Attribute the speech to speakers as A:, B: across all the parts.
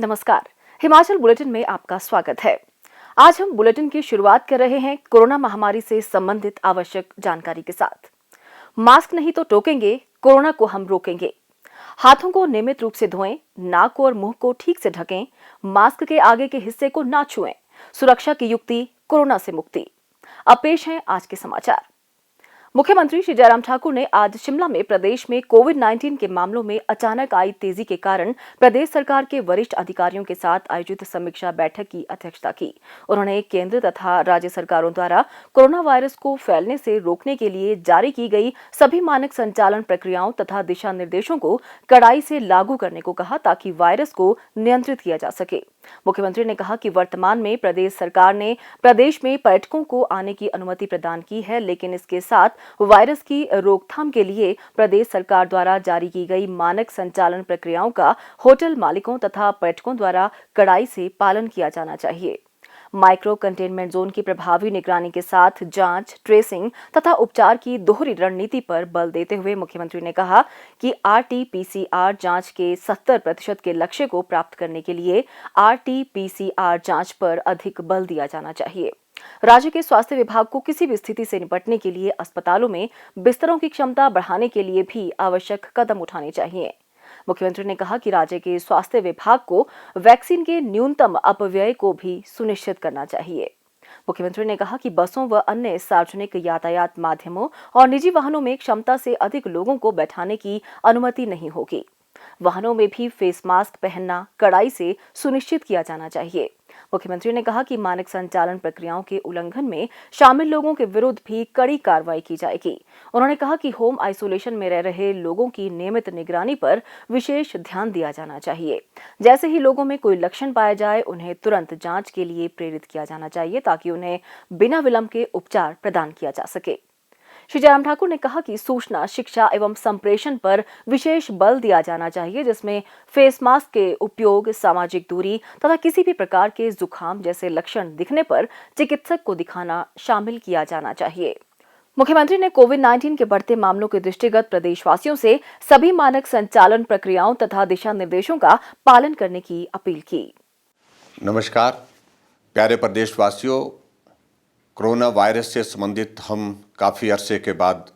A: नमस्कार। हिमाचल बुलेटिन में आपका स्वागत है। आज हम बुलेटिन की शुरुआत कर रहे हैं कोरोना महामारी से संबंधित आवश्यक जानकारी के साथ। मास्क नहीं तो टोकेंगे, कोरोना को हम रोकेंगे। हाथों को नियमित रूप से धोएं, नाक और मुंह को ठीक से ढकें, मास्क के आगे के हिस्से को ना छुएं। सुरक्षा की युक्ति, कोरोना से मुक्ति। अब पेश हैं आज के समाचार। मुख्यमंत्री श्री जयराम ठाकुर ने आज शिमला में प्रदेश में कोविड-19 के मामलों में अचानक आई तेजी के कारण प्रदेश सरकार के वरिष्ठ अधिकारियों के साथ आयोजित समीक्षा बैठक की अध्यक्षता की। उन्होंने केंद्र तथा राज्य सरकारों द्वारा कोरोना वायरस को फैलने से रोकने के लिए जारी की गई सभी मानक संचालन प्रक्रियाओं तथा दिशा निर्देशों को कड़ाई से लागू करने को कहा ताकि वायरस को नियंत्रित किया जा सके। मुख्यमंत्री ने कहा कि वर्तमान में प्रदेश सरकार ने प्रदेश में पर्यटकों को आने की अनुमति प्रदान की है, लेकिन इसके साथ वायरस की रोकथाम के लिए प्रदेश सरकार द्वारा जारी की गई मानक संचालन प्रक्रियाओं का होटल मालिकों तथा पर्यटकों द्वारा कड़ाई से पालन किया जाना चाहिए। माइक्रो कंटेनमेंट जोन की प्रभावी निगरानी के साथ जांच, ट्रेसिंग तथा उपचार की दोहरी रणनीति पर बल देते हुए मुख्यमंत्री ने कहा कि RT-PCR जांच के 70% के लक्ष्य को प्राप्त करने के लिए RT-PCR जांच पर अधिक बल दिया जाना चाहिए। राज्य के स्वास्थ्य विभाग को किसी भी स्थिति से निपटने के लिए अस्पतालों में बिस्तरों की क्षमता बढ़ाने के लिए भी आवश्यक कदम उठाने चाहिए। मुख्यमंत्री ने कहा कि राज्य के स्वास्थ्य विभाग को वैक्सीन के न्यूनतम अपव्यय को भी सुनिश्चित करना चाहिए। मुख्यमंत्री ने कहा कि बसों व अन्य सार्वजनिक यातायात माध्यमों और निजी वाहनों में क्षमता से अधिक लोगों को बैठाने की अनुमति नहीं होगी। वाहनों में भी फेस मास्क पहनना कड़ाई से सुनिश्चित किया जाना चाहिए। मुख्यमंत्री ने कहा कि मानक संचालन प्रक्रियाओं के उल्लंघन में शामिल लोगों के विरुद्ध भी कड़ी कार्रवाई की जाएगी। उन्होंने कहा कि होम आइसोलेशन में रह रहे लोगों की नियमित निगरानी पर विशेष ध्यान दिया जाना चाहिए। जैसे ही लोगों में कोई लक्षण पाया जाए, उन्हें तुरंत जांच के लिए प्रेरित किया जाना चाहिए ताकि उन्हें बिना विलंब के उपचार प्रदान किया जा सके। श्री जयराम ठाकुर ने कहा कि सूचना, शिक्षा एवं संप्रेषण पर विशेष बल दिया जाना चाहिए, जिसमें फेस मास्क के उपयोग, सामाजिक दूरी तथा किसी भी प्रकार के जुकाम जैसे लक्षण दिखने पर चिकित्सक को दिखाना शामिल किया जाना चाहिए। मुख्यमंत्री ने कोविड-19 के बढ़ते मामलों के दृष्टिगत प्रदेशवासियों से सभी मानक संचालन प्रक्रियाओं तथा दिशा निर्देशों का पालन करने की अपील की।
B: नमस्कार प्यारे प्रदेशवासियों, कोरोना वायरस से संबंधित हम काफ़ी अरसे के बाद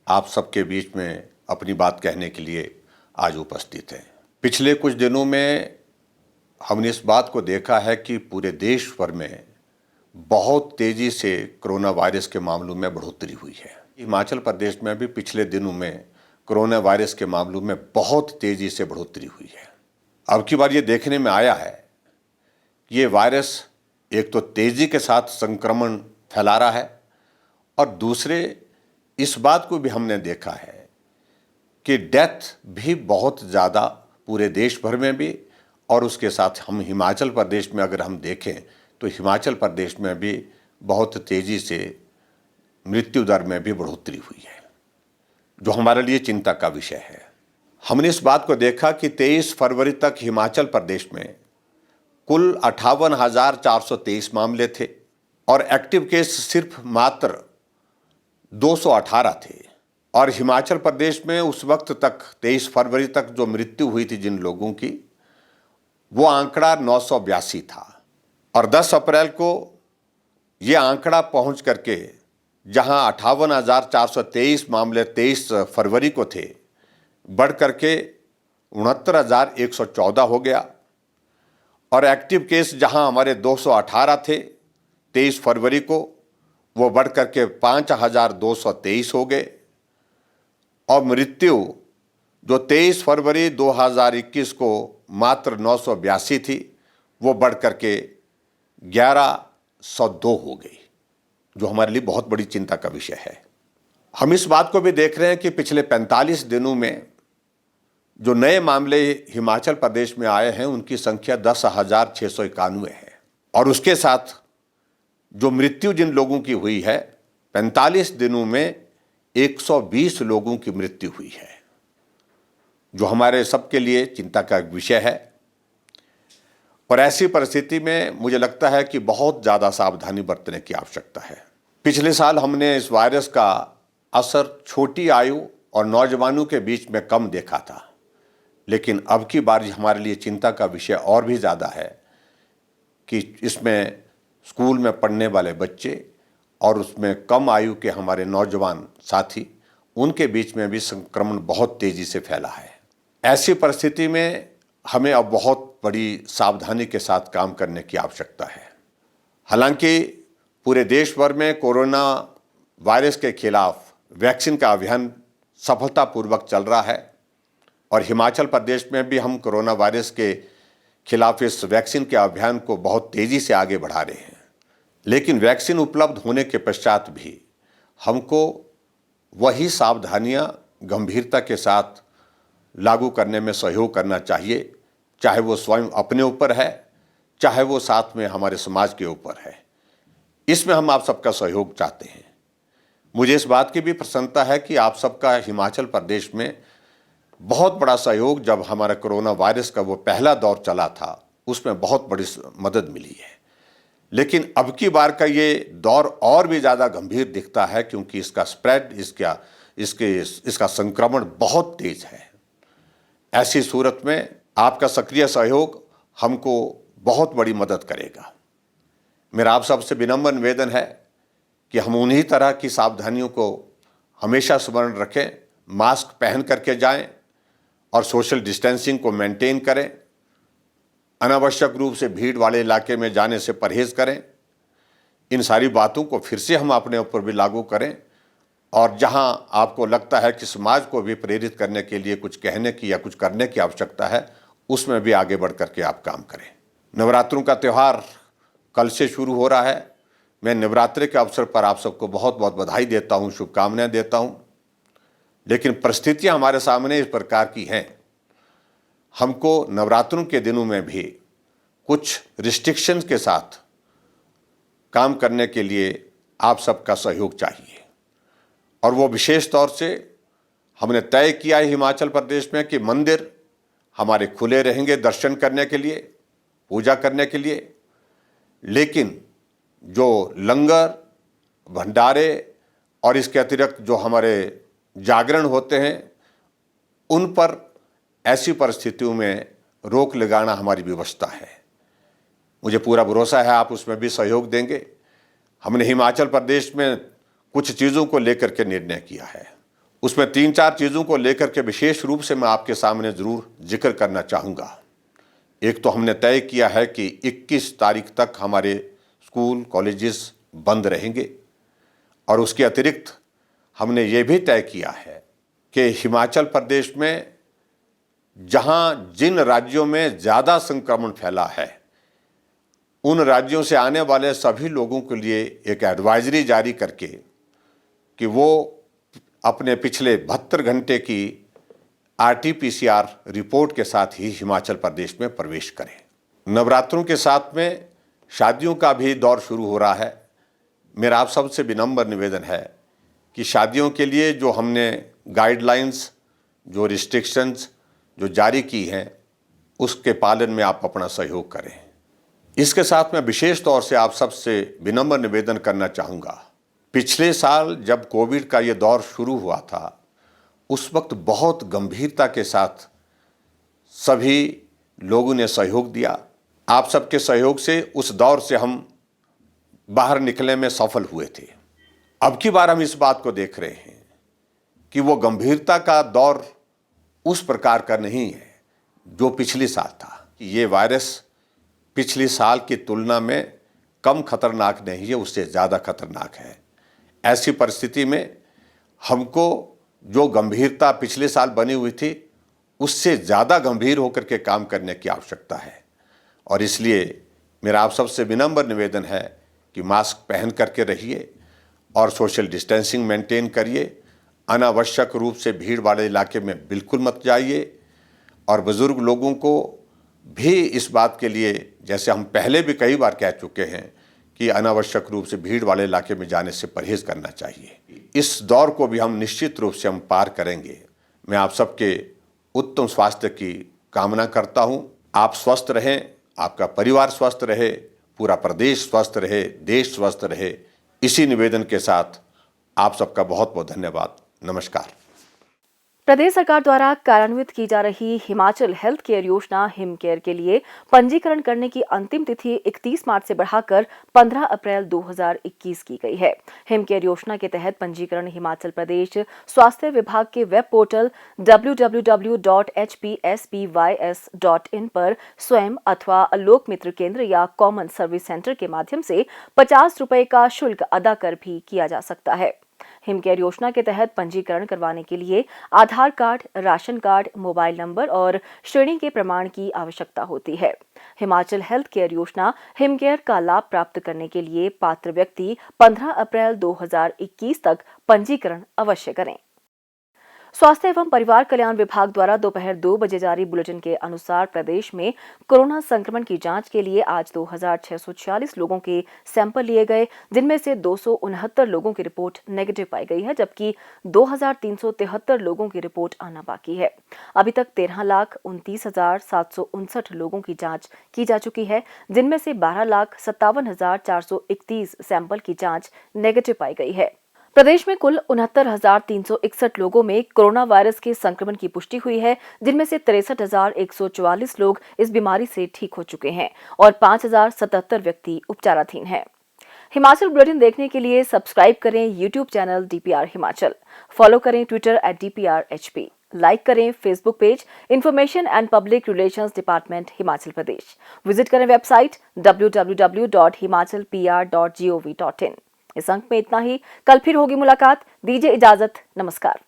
B: आप सबके बीच में अपनी बात कहने के लिए आज उपस्थित हैं। पिछले कुछ दिनों में हमने इस बात को देखा है कि पूरे देश भर में बहुत तेज़ी से कोरोना वायरस के मामलों में बढ़ोतरी हुई है। हिमाचल प्रदेश में भी पिछले दिनों में कोरोना वायरस के मामलों में बहुत तेज़ी से बढ़ोतरी हुई है। अब की बार ये देखने में आया है कि ये वायरस एक तो तेज़ी के साथ संक्रमण फैला रहा है और दूसरे इस बात को भी हमने देखा है कि डेथ भी बहुत ज़्यादा पूरे देश भर में भी, और उसके साथ हम हिमाचल प्रदेश में अगर हम देखें तो हिमाचल प्रदेश में भी बहुत तेज़ी से मृत्यु दर में भी बढ़ोतरी हुई है, जो हमारे लिए चिंता का विषय है। हमने इस बात को देखा कि 23 फरवरी तक हिमाचल प्रदेश में कुल 58,423 मामले थे और एक्टिव केस सिर्फ मात्र 218 थे। और हिमाचल प्रदेश में उस वक्त तक 23 फरवरी तक जो मृत्यु हुई थी जिन लोगों की, वो आंकड़ा 982 था। और 10 अप्रैल को ये आंकड़ा पहुंच करके जहां 58,423 मामले 23 फरवरी को थे, बढ़ करके 69,114 हो गया। और एक्टिव केस जहां हमारे 218 थे 23 फरवरी को, वो बढ़ करके 5,223 हो गए। और मृत्यु जो 23 फरवरी 2021 को मात्र 982 थी, वो बढ़ करके 1,102 हो गई, जो हमारे लिए बहुत बड़ी चिंता का विषय है। हम इस बात को भी देख रहे हैं कि पिछले 45 दिनों में जो नए मामले हिमाचल प्रदेश में आए हैं उनकी संख्या 10,691 है। और उसके साथ जो मृत्यु जिन लोगों की हुई है, 45 दिनों में 120 लोगों की मृत्यु हुई है, जो हमारे सबके लिए चिंता का विषय है। और ऐसी परिस्थिति में मुझे लगता है कि बहुत ज़्यादा सावधानी बरतने की आवश्यकता है। पिछले साल हमने इस वायरस का असर छोटी आयु और नौजवानों के बीच में कम देखा था, लेकिन अब की बार हमारे लिए चिंता का विषय और भी ज़्यादा है कि इसमें स्कूल में पढ़ने वाले बच्चे और उसमें कम आयु के हमारे नौजवान साथी, उनके बीच में भी संक्रमण बहुत तेज़ी से फैला है। ऐसी परिस्थिति में हमें अब बहुत बड़ी सावधानी के साथ काम करने की आवश्यकता है। हालांकि पूरे देश भर में कोरोना वायरस के खिलाफ वैक्सीन का अभियान सफलतापूर्वक चल रहा है और हिमाचल प्रदेश में भी हम कोरोना वायरस के खिलाफ इस वैक्सीन के अभियान को बहुत तेज़ी से आगे बढ़ा रहे हैं। लेकिन वैक्सीन उपलब्ध होने के पश्चात भी हमको वही सावधानियां गंभीरता के साथ लागू करने में सहयोग करना चाहिए, चाहे वो स्वयं अपने ऊपर है, चाहे वो साथ में हमारे समाज के ऊपर है। इसमें हम आप सबका सहयोग चाहते हैं। मुझे इस बात की भी प्रसन्नता है कि आप सबका हिमाचल प्रदेश में बहुत बड़ा सहयोग, जब हमारा कोरोना वायरस का वो पहला दौर चला था उसमें बहुत बड़ी मदद मिली है। लेकिन अब की बार का ये दौर और भी ज़्यादा गंभीर दिखता है क्योंकि इसका स्प्रेड, इसका संक्रमण बहुत तेज है। ऐसी सूरत में आपका सक्रिय सहयोग हमको बहुत बड़ी मदद करेगा। मेरा आप सबसे विनम्र निवेदन है कि हम उन्हीं तरह की सावधानियों को हमेशा स्मरण रखें, मास्क पहन करके जाएं और सोशल डिस्टेंसिंग को मेंटेन करें, अनावश्यक रूप से भीड़ वाले इलाके में जाने से परहेज करें। इन सारी बातों को फिर से हम अपने ऊपर भी लागू करें और जहां आपको लगता है कि समाज को भी प्रेरित करने के लिए कुछ कहने की या कुछ करने की आवश्यकता है, उसमें भी आगे बढ़ करके आप काम करें। नवरात्रों का त्यौहार कल से शुरू हो रहा है। मैं नवरात्रि के अवसर पर आप सबको बहुत बहुत बधाई देता हूं, शुभकामनाएं देता हूं। लेकिन परिस्थितियां हमारे सामने इस प्रकार की हैं, हमको नवरात्रों के दिनों में भी कुछ रिस्ट्रिक्शंस के साथ काम करने के लिए आप सबका सहयोग चाहिए। और वो विशेष तौर से हमने तय किया है हिमाचल प्रदेश में कि मंदिर हमारे खुले रहेंगे दर्शन करने के लिए, पूजा करने के लिए। लेकिन जो लंगर, भंडारे और इसके अतिरिक्त जो हमारे जागरण होते हैं, उन पर ऐसी परिस्थितियों में रोक लगाना हमारी व्यवस्था है। मुझे पूरा भरोसा है आप उसमें भी सहयोग देंगे। हमने हिमाचल प्रदेश में कुछ चीज़ों को लेकर के निर्णय किया है। उसमें 3-4 चीज़ों को लेकर के विशेष रूप से मैं आपके सामने ज़रूर जिक्र करना चाहूँगा। एक तो हमने तय किया है कि 21 तारीख तक हमारे स्कूल कॉलेजेस बंद रहेंगे और उसके अतिरिक्त हमने ये भी तय किया है कि हिमाचल प्रदेश में जहाँ जिन राज्यों में ज़्यादा संक्रमण फैला है, उन राज्यों से आने वाले सभी लोगों के लिए एक एडवाइजरी जारी करके कि वो अपने पिछले 72 घंटे की RT-PCR रिपोर्ट के साथ ही हिमाचल प्रदेश में प्रवेश करें। नवरात्रों के साथ में शादियों का भी दौर शुरू हो रहा है। मेरा आप सबसे विनम्र निवेदन है कि शादियों के लिए जो हमने गाइडलाइंस, जो रिस्ट्रिक्शंस जो जारी की हैं, उसके पालन में आप अपना सहयोग करें। इसके साथ मैं विशेष तौर से आप सबसे विनम्र निवेदन करना चाहूँगा। पिछले साल जब कोविड का ये दौर शुरू हुआ था, उस वक्त बहुत गंभीरता के साथ सभी लोगों ने सहयोग दिया। आप सबके सहयोग से उस दौर से हम बाहर निकलने में सफल हुए थे। अब की बार हम इस बात को देख रहे हैं कि वो गंभीरता का दौर उस प्रकार का नहीं है जो पिछले साल था। ये वायरस पिछले साल की तुलना में कम खतरनाक नहीं है, उससे ज़्यादा खतरनाक है। ऐसी परिस्थिति में हमको जो गंभीरता पिछले साल बनी हुई थी, उससे ज़्यादा गंभीर होकर के काम करने की आवश्यकता है। और इसलिए मेरा आप सबसे विनम्र निवेदन है कि मास्क पहन करके रहिए और सोशल डिस्टेंसिंग मेंटेन करिए। अनावश्यक रूप से भीड़ वाले इलाके में बिल्कुल मत जाइए। और बुज़ुर्ग लोगों को भी इस बात के लिए, जैसे हम पहले भी कई बार कह चुके हैं, कि अनावश्यक रूप से भीड़ वाले इलाके में जाने से परहेज करना चाहिए। इस दौर को भी हम निश्चित रूप से हम पार करेंगे। मैं आप सबके उत्तम स्वास्थ्य की कामना करता हूँ। आप स्वस्थ रहें, आपका परिवार स्वस्थ रहे, पूरा प्रदेश स्वस्थ रहे, देश स्वस्थ रहे। इसी निवेदन के साथ आप सबका बहुत बहुत धन्यवाद। नमस्कार।
A: प्रदेश सरकार द्वारा कार्यान्वित की जा रही हिमाचल हेल्थ केयर योजना हिम केयर के लिए पंजीकरण करने की अंतिम तिथि 31 मार्च से बढ़ाकर 15 अप्रैल 2021 की गई है। हिम केयर योजना के तहत पंजीकरण हिमाचल प्रदेश स्वास्थ्य विभाग के वेब पोर्टल www.hpspys.in पर स्वयं अथवा लोक मित्र केंद्र या कॉमन सर्विस सेंटर के माध्यम से 50 रुपए का शुल्क अदा कर भी किया जा सकता है। हिम केयर योजना के तहत पंजीकरण करवाने के लिए Aadhaar card, ration card, mobile number और श्रेणी के प्रमाण की आवश्यकता होती है। हिमाचल हेल्थ केयर योजना हिम केयर का लाभ प्राप्त करने के लिए पात्र व्यक्ति 15 अप्रैल 2021 तक पंजीकरण अवश्य करें। स्वास्थ्य एवं परिवार कल्याण विभाग द्वारा दोपहर 2 बजे जारी बुलेटिन के अनुसार प्रदेश में कोरोना संक्रमण की जांच के लिए आज 2646 लोगों के सैंपल लिए गए, जिनमें से 269 लोगों की रिपोर्ट नेगेटिव पाई गई है, जबकि 2373 लोगों की रिपोर्ट आना बाकी है। अभी तक 13,29,759 लोगों की जांच की जा चुकी है, जिनमें से 12,57,431 सैंपल की जांच नेगेटिव पाई गई है। प्रदेश में कुल 69,361 लोगों में कोरोना वायरस के संक्रमण की पुष्टि हुई है, जिनमें से 63,144 लोग इस बीमारी से ठीक हो चुके हैं और 5,077 व्यक्ति उपचाराधीन हैं। हिमाचल बुलेटिन देखने के लिए सब्सक्राइब करें YouTube channel DPR Himachal, follow करें ट्विटर @DPRHP, लाइक करें Facebook page information and public relations department Himachal Pradesh, visit करें वेबसाइट www.himachalpr.gov.in। इस अंक में इतना ही। कल फिर होगी मुलाकात। दीजिए इजाजत। नमस्कार।